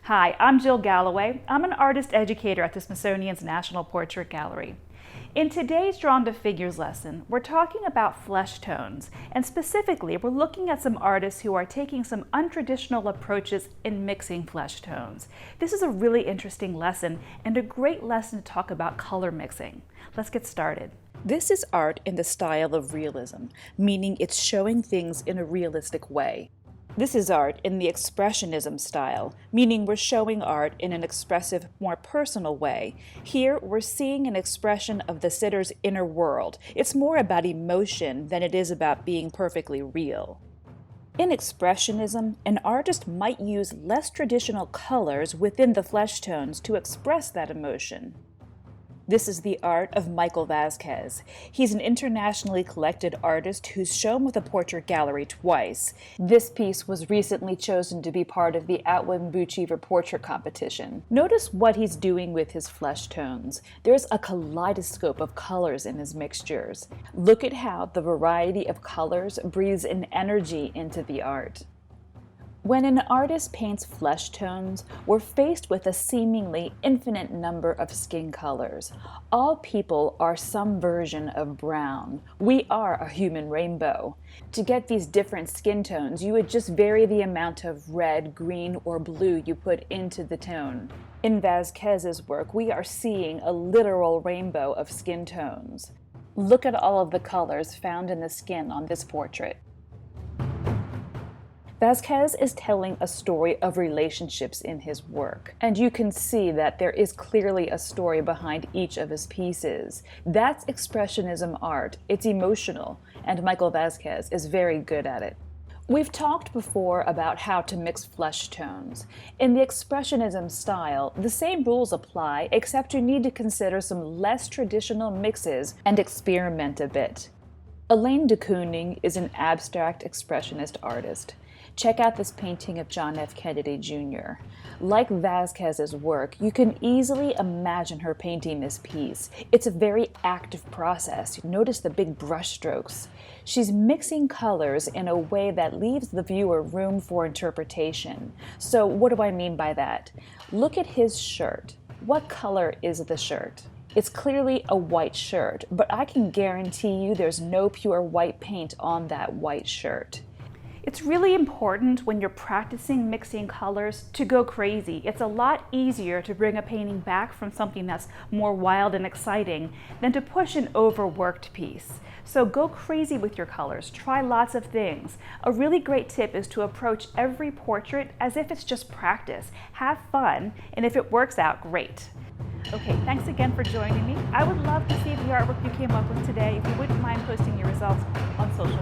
Hi, I'm Jill Galloway. I'm an artist educator at the Smithsonian's National Portrait Gallery. In today's Drawn to Figures lesson, we're talking about flesh tones, and specifically, we're looking at some artists who are taking some untraditional approaches in mixing flesh tones. This is a really interesting lesson and a great lesson to talk about color mixing. Let's get started. This is art in the style of realism, meaning it's showing things in a realistic way. This is art in the expressionism style, meaning we're showing art in an expressive, more personal way. Here, we're seeing an expression of the sitter's inner world. It's more about emotion than it is about being perfectly real. In expressionism, an artist might use less traditional colors within the flesh tones to express that emotion. This is the art of Vasquez. He's an internationally collected artist who's shown with a portrait gallery twice. This piece was recently chosen to be part of the Outwin-Buchiver portrait competition. Notice what he's doing with his flesh tones. There's a kaleidoscope of colors in his mixtures. Look at how the variety of colors breathes an energy into the art. When an artist paints flesh tones, we're faced with a seemingly infinite number of skin colors. All people are some version of brown. We are a human rainbow. To get these different skin tones, you would just vary the amount of red, green, or blue you put into the tone. In Vasquez's work, we are seeing a literal rainbow of skin tones. Look at all of the colors found in the skin on this portrait. Vasquez is telling a story of relationships in his work, and you can see that there is clearly a story behind each of his pieces. That's expressionism art. It's emotional, and Vasquez is very good at it. We've talked before about how to mix flesh tones. In the expressionism style, the same rules apply, except you need to consider some less traditional mixes and experiment a bit. Elaine de Kooning is an abstract expressionist artist. Check out this painting of John F. Kennedy Jr. Like Vasquez's work, you can easily imagine her painting this piece. It's a very active process. Notice the big brush strokes. She's mixing colors in a way that leaves the viewer room for interpretation. So what do I mean by that? Look at his shirt. What color is the shirt? It's clearly a white shirt, but I can guarantee you there's no pure white paint on that white shirt. It's really important when you're practicing mixing colors to go crazy. It's a lot easier to bring a painting back from something that's more wild and exciting than to push an overworked piece. So go crazy with your colors. Try lots of things. A really great tip is to approach every portrait as if it's just practice. Have fun, and if it works out, great. Okay, thanks again for joining me. I would love to see the artwork you came up with today. If you wouldn't mind posting your results on social media.